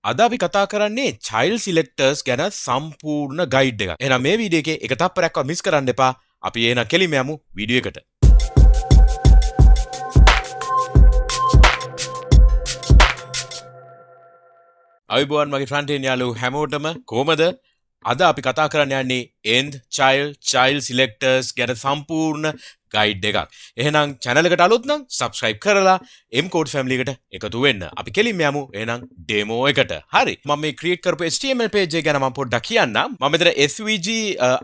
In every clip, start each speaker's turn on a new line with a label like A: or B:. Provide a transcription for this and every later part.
A: අද අපි කතා කරන්නේ child selectors ගැන සම්පූර්ණ ගයිඩ් එකක්. එහෙනම් මේ වීඩියෝ එකේ එක තප්පරයක්වත් මිස් කරන්න එපා. අපි එහෙනම් කෙලින්ම යමු වීඩියෝ එකට. අයිබෝන් මගේ ෆ්‍රන්ට් එන්ඩ් යාළුවෝ හැමෝටම කොහමද? අද අපි කතා කරන්න යන්නේ nth-child selectors ගැන සම්පූර්ණ ගයිඩ් එකක්. එහෙනම් channel එකට අලුත් නම් subscribe කරලා MCodes family එකට එකතු වෙන්න. අපි කෙලින්ම යමු එහෙනම් demo එකට. හරි. මම මේ create කරපු HTML page එක ගැන මම පොඩ්ඩක් කියන්නම්. මම මෙතන SVG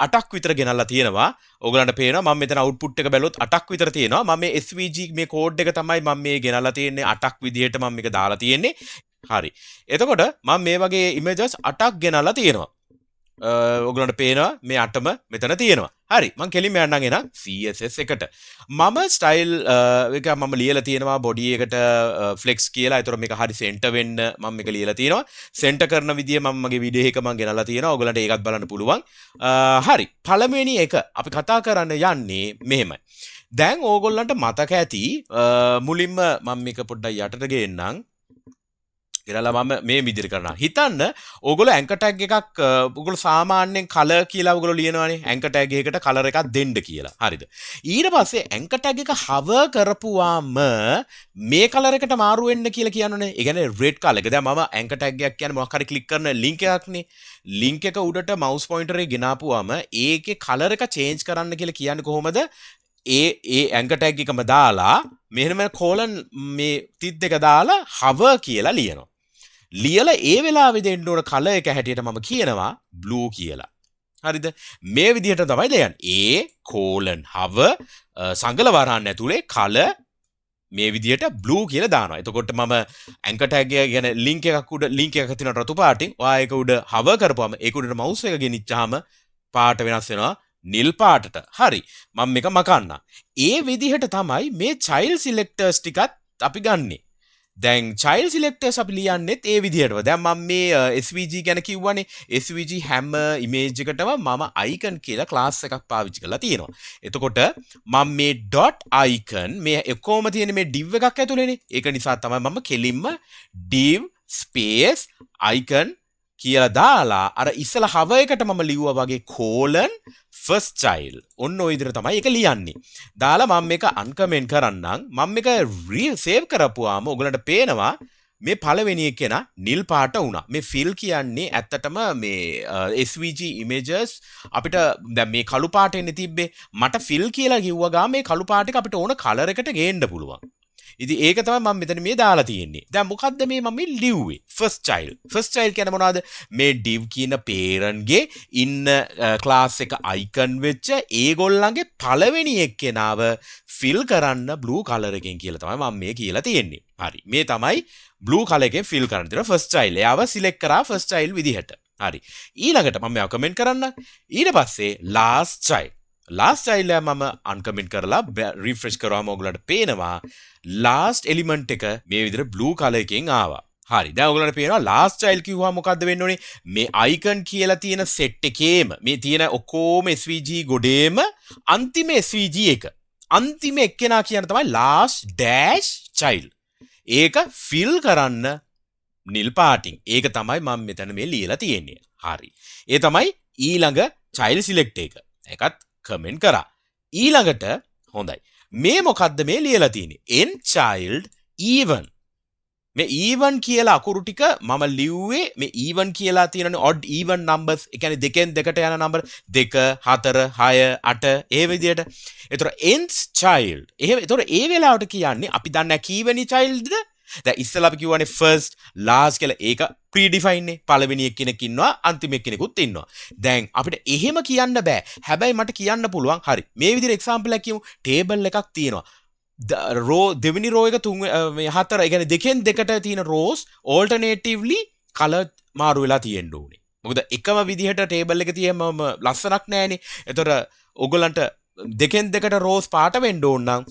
A: 8ක් විතර ගෙනල්ලා තියෙනවා. ඔයගලන්ට පේනවා මම මෙතන output එක බැලුවොත් 8ක් විතර තියෙනවා. මම මේ SVG මේ code එක තමයි මම මේ ගෙනල්ලා තියෙන්නේ 8ක් විදිහට මම මේක දාලා තියෙන්නේ. හරි. එතකොට මම මේ වගේ images 8ක් ගෙනල්ලා තියෙනවා. ඔයගලන්ට පේනවා මේ 8ම මෙතන තියෙනවා. හරි. මම කෙලින්ම යන්නම් එහෙනම් CSS එකට. මම style එක මම ලියලා තියෙනවා body එකට flex කියලා. ඒතර මේක හරි center වෙන්න මම මේක ලියලා තියෙනවා. center කරන විදිය මම මගේ වීඩියෝ එක මම ගෙනල්ලා තියෙනවා. ඔයගලන්ට ඒකත් බලන්න පුළුවන්. හරි. පළවෙනි එක අපි කතා කරන්න යන්නේ මෙහෙමයි. දැන් ඕගොල්ලන්ට මතක ඇති මුලින්ම මම මේක පොඩ්ඩක් යටට ගේන්නම්. ඉරලා මම මේ විදිහට කරනවා. හිතන්න ඕගොල්ලෝ ඇන්කර් ටැග් එකක් ඕගොල්ලෝ සාමාන්‍යයෙන් කලර් කියලා ඕගොල්ලෝ ලියනවානේ. ඇන්කර් ටැග් එකකට කලර් එකක් දෙන්න කියලා. හරිද? ඊට පස්සේ ඇන්කර් ටැග් එක hover කරපුවාම මේ කලර් එකට මාරු වෙන්න කියලා කියනෝනේ. ඒ කියන්නේ රෙඩ් කලර් එක. දැන් මම ඇන්කර් ටැග් එකක් කියන්නේ මොකක් හරි ක්ලික් කරන ලින්ක් එකක්නේ. ලින්ක් එක උඩට mouse pointer එක ගෙනාපුවාම ඒකේ කලර් එක change කරන්න කියලා කියන්නේ කොහොමද? ඒ ඇන්කර් ටැග් එකම දාලා මෙහෙම කෝලන් මේ තිත් දෙක දාලා hover කියලා ලියනවා. ලියලා ඒ වෙලාවේ දෙන්න ඕන කලර් එක හැටියට මම කියනවා blue කියලා. හරිද? මේ විදිහට තමයි දෙයන්නේ. hover සංගල වරහන් ඇතුලේ කලර් මේ විදිහට blue කියලා දානවා. එතකොට මම anchor tag එක ගැන link එකක් උඩ link එකක් තියෙනවා රතු පාටින්. ඔයා ඒක උඩ hover කරපුවම ඒක උඩට mouse එක ගෙනිච්චාම පාට වෙනස් වෙනවා. නිල් පාටට. හරි. මම මේක මකන්න. ඒ විදිහට තමයි මේ child selectors ටිකත් අපි ගන්නෙ. දැන් child selectors අපි ලියන්නෙත් ඒ විදිහටම. දැන් මම මේ SVG ගැන කිව්වනේ. SVG හැම image එකටම මම icon කියලා class එකක් පාවිච්චි කරලා තියෙනවා. එතකොට මම මේ dot icon මේ ඔක්කොම තියෙන මේ div එකක් ඇතුලේනේ. ඒක නිසා තමයි මම කෙලින්ම div space icon කියලා දාලා අර ඉස්සලා hover එකට මම ලිව්වා වගේ firstchild ඔන්න ඔය විදිහට තමයි ඒක ලියන්නේ. දාලා මම මේක uncomment කරන්නම්. මම මේක save කරපුවාම ඔයගලන්ට පේනවා මේ පළවෙනි එකේන නිල් පාට වුණා. මේ fill කියන්නේ ඇත්තටම මේ SVG images අපිට දැන් මේ කළු පාට එන්නේ තිබ්බේ. මට fill කියලා කිව්වා ගා මේ කළු පාට එක අපිට ඕන color එකට ගේන්න පුළුවන්. ඉතින් ඒක තමයි මම මෙතන මේ දාලා තියෙන්නේ. දැන් මොකද්ද මේ මම ලිව්වේ? firstchild. firstchild කියන්නේ මොනවද? මේ div කියන parent ගේ ඉන්න class එක icon වෙච්ච ඒගොල්ලන්ගේ පළවෙනි එක්කෙනාව fill කරන්න blue color එකෙන් කියලා තමයි මම මේ කියලා තියෙන්නේ. හරි. මේ තමයි blue color එකෙන් fill කරන්න තියෙන firstchild. එයාව select කරා firstchild විදිහට. හරි. ඊළඟට මම මේවා comment කරන්න. ඊට පස්සේ lastchild. lastchild එක මම uncomment කරලා refresh කරාම ඔයගලන්ට පේනවා last element එක මේ විදිහට blue color එකෙන් ආවා. හරි. දැන් ඔයගලන්ට පේනවා lastchild කිව්වම මොකද්ද වෙන්න ඕනේ? මේ icon කියලා තියෙන set එකේම මේ තියෙන ඔක්කොම SVG ගොඩේම අන්තිම SVG එක. අන්තිම එක්කෙනා කියන තමයි last-child. ඒක fill කරන්න නිල් පාටින්. ඒක තමයි මම මෙතන මේ ලියලා තියෙන්නේ. හරි. ඒ තමයි ඊළඟ child select එක. ඒකත් comment කරා. ඊළඟට හොඳයි. මේ මොකද්ද මේ ලියලා තියෙන්නේ? nth-child even. මේ even කියලා අකුරු ටික මම ලිව්වේ මේ even කියලා තියෙනනේ odd even numbers. ඒ කියන්නේ දෙකෙන් දෙකට යන number 2 4 6 8 ඒ විදිහට. ඒතර nth-child. එහෙම ඒතර ඒ වෙලාවට කියන්නේ අපි දන්නේ කීවෙනි childද? දැන් ඉස්සෙල්ලා අපි කියවනේ first last කියලා. ඒක predefined නේ. පළවෙනි එක්කෙනෙක් ඉන්නවා අන්තිම එක්කෙනෙකුත් ඉන්නවා. දැන් අපිට එහෙම කියන්න බෑ. හැබැයි මට කියන්න පුළුවන්. හරි. මේ විදිහට example එකක් කියමු. table එකක් තියෙනවා. row දෙවෙනි row එක මේ හතර ඒ කියන්නේ දෙකෙන් දෙකට තියෙන rows alternatively color මාරු වෙලා තියෙන්න ඕනේ. මොකද එකම විදිහට table එක තියෙම ලස්සනක් නෑනේ. ඒතර ඔයගලන්ට දෙකෙන් දෙකට rows පාට වෙන්න ඕන නම්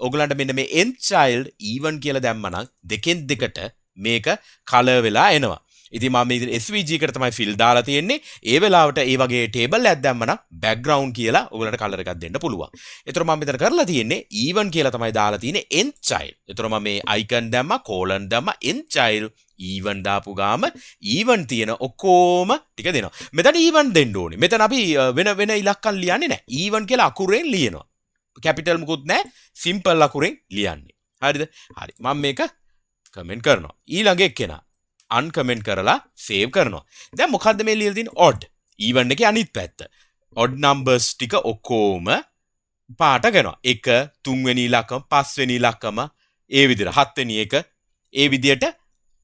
A: ඔයගලන්ට මෙන්න මේ nth-child even කියලා දැම්මනම් දෙකෙන් දෙකට මේක color වෙලා එනවා. ඉතින් මම ඉතින් SVG එකට තමයි fill දාලා තියෙන්නේ. ඒ වෙලාවට ඒ වගේ table එකක් දැම්මනම් background කියලා ඔයගලන්ට color එකක් දෙන්න පුළුවන්. ඒතර මම මෙතන කරලා තියෙන්නේ even කියලා තමයි දාලා තියෙන්නේ nth-child. ඒතර මම මේ icon දැම්මා, colon දැම්මා, nth-child even දාපු ගාම even තියෙන ඔක්කොම ටික දෙනවා. මෙතන even දෙන්න ඕනේ. මෙතන අපි වෙන ඉලක්කම් ලියන්නේ නැහැ. even කියලා අකුරෙන් ලියනවා. capital මුකුත් නැහැ. simple අකුරෙන් ලියන්නේ. හරිද? හරි. මම මේක comment කරනවා. ඊළඟ එක්කෙනා uncomment කරලා save කරනවා. දැන් මොකද්ද මේ ලියලා තියෙන්නේ? odd. even එකේ අනිත් පැත්ත. odd numbers ටික ඔක්කොම පාට කරනවා. 1 3 වෙනි ඉලක්කම 5 වෙනි ඉලක්කම ඒ විදිහට 7 වෙනි එක ඒ විදිහට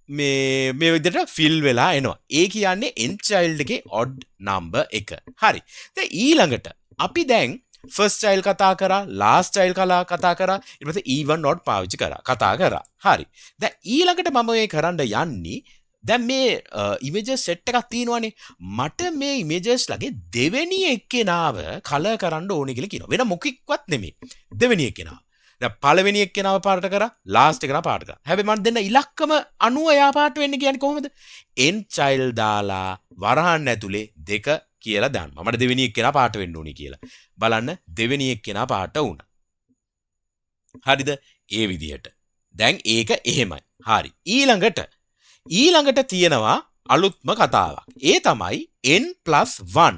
A: මේ විදිහට fill වෙලා එනවා. ඒ කියන්නේ nth-child එකේ odd number එක. හරි. දැන් ඊළඟට අපි දැන් firstchild කතා කරා, lastchild කතා කරා, ඊට පස්සේ even odd පාවිච්චි කරා. කතා කරා. හරි. දැන් ඊළඟට මම මේ කරන්න යන්නේ දැන් මේ images set එකක් තියෙනවානේ. මට මේ images ලගේ දෙවෙනි එක්කෙනාව color කරන්න ඕනේ කියලා කියනවා. වෙන මොකෙක්වත් නෙමෙයි. දෙවෙනි එක්කෙනාව. දැන් පළවෙනි එක්කෙනාව පාට කරා, last එකේනා පාට කරා. හැබැයි මම දෙන්න ඉලක්කම 90 යා පාට වෙන්නේ කියන්නේ කොහොමද? nth-child දාලා වරහන් ඇතුලේ 2 කියලා දානවා. මට දෙවෙනි එක්කෙනා පාට වෙන්න ඕනේ කියලා. බලන්න දෙවෙනි එක්කෙනා පාට වුණා. හරිද? ඒ විදිහට. දැන් ඒක එහෙමයි. හරි. ඊළඟට තියෙනවා අලුත්ම කතාවක්. ඒ තමයි n+1.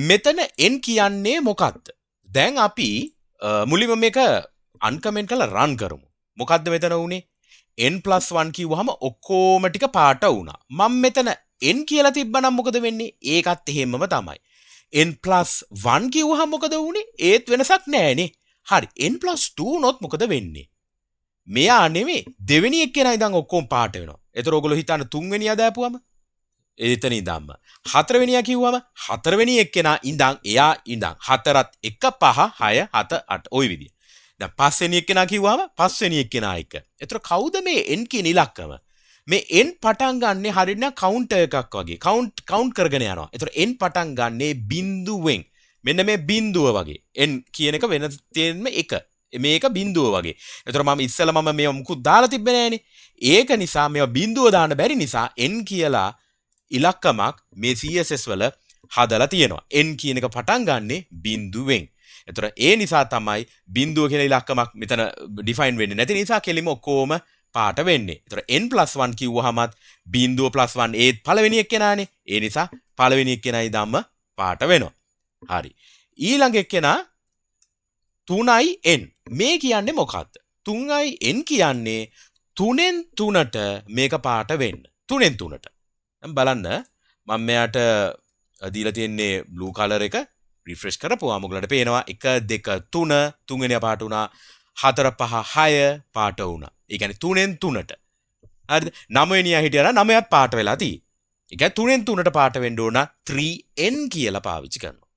A: මෙතන n කියන්නේ මොකක්ද? දැන් අපි මුලින්ම මේක uncomment කරලා run කරමු. මොකද්ද මෙතන උනේ? n+1 කිව්වහම ඔක්කොම ටික පාට වුණා. මම මෙතන n කියලා තිබ්බනම් මොකද වෙන්නේ? ඒකත් එහෙමම තමයි. n+1 කිව්වහම මොකද වුනේ? ඒත් වෙනසක් නෑනේ. හරි. n+2 උනොත් මොකද වෙන්නේ? මෙයා නෙමෙයි දෙවෙනි එක්කෙනා ඉඳන් ඔක්කොම පාට වෙනවා. ඒතර ඔයගොල්ලෝ හිතන්න තුන්වෙනියා දාපුවම එතන ඉඳන්ම හතරවෙනියා කිව්වම හතරවෙනි එක්කෙනා ඉඳන් එයා ඉඳන් 4 1 5 6 7 8 ওই විදිය. දැන් පස්වෙනි එක්කෙනා කිව්වම පස්වෙනි එක්කෙනා එක. ඒතර කවුද මේ n කියන ඉලක්කම? මේ n පටන් ගන්නෙ හරියට කවුන්ටර් එකක් වගේ. කවුන්ට් කරගෙන යනවා. ඒතර n පටන් ගන්නෙ බිඳුවෙන්. මෙන්න මේ බිඳුව වගේ. n කියන එක වෙන තියෙන්නේ 1. මේක බිඳුව වගේ. ඒතර මම ඉස්සෙල්ලා මේව මුකුත් දාලා තිබ්බේ නෑනේ. ඒක නිසා මේව බිඳුව දාන්න බැරි නිසා n කියලා ඉලක්කමක් මේ CSS වල හදලා තියෙනවා. n කියන එක පටන් ගන්නෙ බිඳුවෙන්. ඒතර ඒ නිසා තමයි බිඳුව කියලා ඉලක්කමක් මෙතන define වෙන්නේ නැති නිසා කෙලිම ඔක්කොම පාට වෙන්නේ. ඒතර n+1 කිව්වහමත් බිඳුව +1 ඒත් පළවෙනි එක්කෙනානේ. ඒ නිසා පළවෙනි එක්කෙනයි ධම්ම පාට වෙනවා. හරි. ඊළඟ එක්කෙනා 3n. මේ කියන්නේ මොකක්ද? 3n කියන්නේ 3න් 3ට මේක පාට වෙන්න. 3න් 3ට. දැන් බලන්න මම මෙයාට දීලා තියෙන්නේ blue color එක refresh කරපුවාම ඔයගලට පේනවා 1 2 3 තුන්වෙනියා පාට වුණා 4 5 6 පාට වුණා. ඒ කියන්නේ 3න් 3ට. හරිද? 9 වෙනියා හිටියනම් 9ත් පාට වෙලා තියෙයි. ඒ කියන්නේ 3න් 3ට පාට වෙන්න ඕන 3n කියලා පාවිච්චි කරනවා.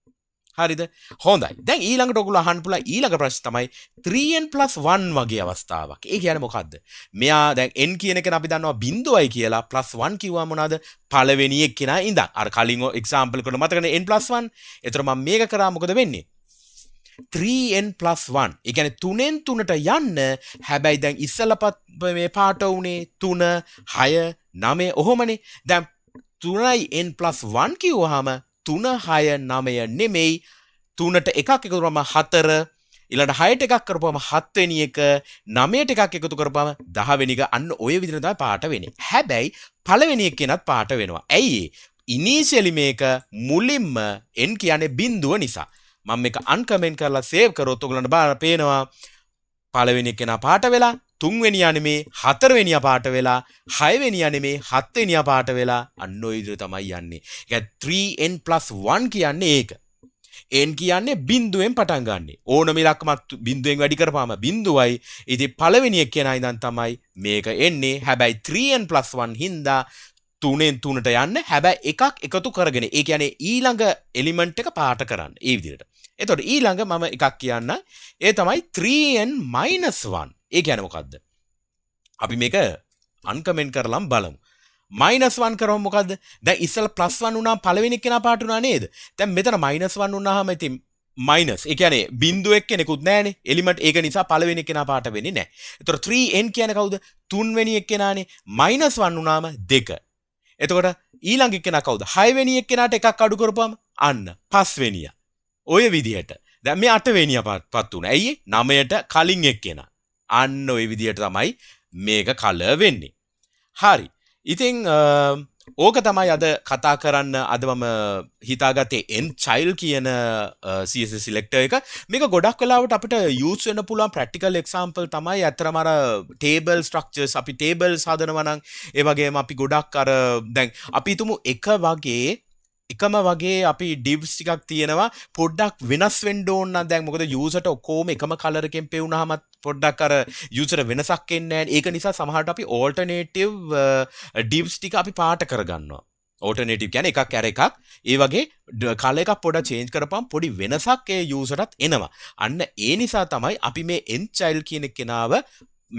A: හරිද? හොඳයි. දැන් ඊළඟට ඔයගොල්ලෝ අහන්න පුළුවන් ඊළඟ ප්‍රශ්නේ තමයි 3n+1 වගේ අවස්ථාවක්. ඒ කියන්නේ මොකද්ද? මෙයා දැන් n කියන එකන අපි දන්නවා බිඳුවයි කියලා +1 කිව්වම මොනවාද? පළවෙනි එක්කෙනා ඉඳන්. අර කලින් එක්සැම්පල් එකට මතකනේ n+1. ඒතර මම මේක කරා මොකද වෙන්නේ? 3n+1. ඒ කියන්නේ 3න් 3ට යන්න. හැබැයි දැන් ඉස්සලපත් මේ පාට උනේ 3 6 9 ඔහොමනේ. දැන් 3n+1 කිව්වහම 3 6 9 නෙමෙයි 3ට එකක් එකතු කරපුවම 4 ඊළඟට 6ට එකක් කරපුවම 7 වෙනි එක 9ට එකක් එකතු කරපුවම 10 වෙනි එක අන්න ඔය විදිහට තමයි පාට වෙන්නේ. හැබැයි පළවෙනි එකේනත් පාට වෙනවා. ඇයි ඒ? ඉනිෂියලි මේක මුලින්ම n කියන්නේ බිඳුව නිසා. මම මේක uncomment කරලා save කරොත් ඔයගලන්ට බලන්න පේනවා පළවෙනි එකේනා පාට වෙලා තුන්වෙනියා නෙමේ හතරවෙනියා පාට වෙලා හයවෙනියා නෙමේ හත්වෙනියා පාට වෙලා අන්න ඔය විදිහට තමයි යන්නේ. ඒ කියන්නේ 3n+1 කියන්නේ ඒක. n කියන්නේ බිඳුවෙන් පටන් ගන්නෙ. ඕනම ඉලක්කමක් බිඳුවෙන් වැඩි කරපුවාම බිඳුවයි. ඉතින් පළවෙනි එක්කෙනා ඉඳන් තමයි මේක එන්නේ. හැබැයි 3n+1 හින්දා 3න් 3ට යන්න හැබැයි එකක් එකතු කරගෙන. ඒ කියන්නේ ඊළඟ එලිමන්ට් එක පාට කරන්න. ඒ විදිහට. එතකොට ඊළඟ මම එකක් කියන්න. ඒ තමයි 3n-1. ඒ කියන්නේ මොකද්ද? අපි මේක uncomment කරලම් බලමු. -1 කරවම මොකද්ද? දැන් ඉස්සෙල්ලා +1 වුණා පළවෙනි කෙනා පාට වුණා නේද? දැන් මෙතන -1 වුණාම ඉතින් මයිනස් ඒ කියන්නේ බිංදුවක් කෙනෙකුත් නැහැනේ එලිමන්ට් ඒක නිසා පළවෙනි කෙනා පාට වෙන්නේ නැහැ. ඒතර 3n කියන්නේ කවුද? තුන්වෙනි එක්කෙනානේ. -1 වුණාම 2. එතකොට ඊළඟ එක්කෙනා කවුද? 6 වෙනි එක්කෙනාට එකක් අඩු කරපුවම අන්න 5 වෙනියා. ඔය විදිහට. දැන් මේ 8 වෙනියාපත් වුණා. ඇයි 9ට කලින් එක්කෙනා. අන්න ඔය විදිහට තමයි මේක කලර් වෙන්නේ. හරි. ඉතින් ඕක තමයි අද කතා කරන්න අද මම හිතාගත්තේ nth-child කියන CSS selector එක. මේක ගොඩක් වෙලාවට අපිට use වෙන්න පුළුවන් practical example තමයි අතරම අර table structures අපි tables හදනවා නම් ඒ වගේම අපි ගොඩක් අර දැන් අපි හිතමු එකම වගේ අපි divs ටිකක් තියෙනවා පොඩ්ඩක් වෙනස් වෙන්න ඕන නම් දැන් මොකද userට ඔක්කොම එකම color එකෙන් පෙවුනහම පොඩ්ඩක් අර user වෙනසක් එන්නේ නැහැ. ඒක නිසා සමහරට අපි alternative divs ටික අපි පාට කරගන්නවා. alternative කියන්නේ එකක් ඇර එකක්. ඒ වගේ color එකක් පොඩ්ඩක් change කරපම් පොඩි වෙනසක් ඒ userටත් එනවා. අන්න ඒ නිසා තමයි අපි මේ nth-child කියන කෙනාව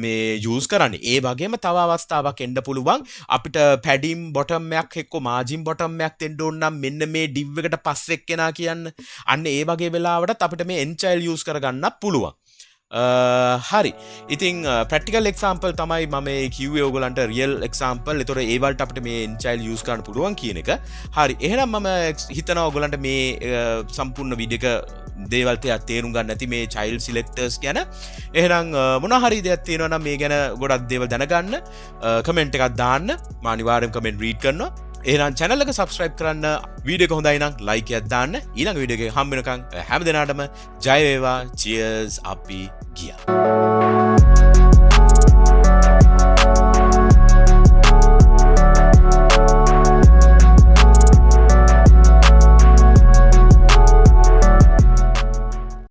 A: මේ use කරන්නේ. ඒ වගේම තව අවස්ථාවක් එන්න පුළුවන් අපිට padding bottom එකක් එක්ක margin bottom එකක් දෙන්න ඕන නම් මෙන්න මේ div එකට පස්සෙක් කෙනා කියන්න. අන්න ඒ වගේ වෙලාවටත් අපිට මේ nth-child use කරගන්නත් පුළුවන්. හරි. ඉතින් practical example තමයි මම කිව්වේ ඕගොල්ලන්ට real example. ඒතොර ඒ වලට අපිට මේ nth-child use කරන්න පුළුවන් කියන එක. හරි. එහෙනම් මම හිතනවා ඕගොල්ලන්ට මේ සම්පූර්ණ වීඩියෝ එක දේවල් තේරුම් ගන්න නැති මේ child selectors ගැන. එහෙනම් මොනවා හරි දෙයක් තියෙනවා නම් මේ ගැන ගොඩක් දේවල් දැනගන්න කමෙන්ට් එකක් දාන්න. මම අනිවාර්යෙන් කමෙන්ට් රීඩ් කරනවා. එහෙනම් channel එක subscribe කරන්න, වීඩියෝ එක හොඳයි නම් like එකක් දාන්න. ඊළඟ වීඩියෝ එකේ හම්බ වෙනකන් හැම දිනාටම ජය වේවා. cheers අපි ගියා.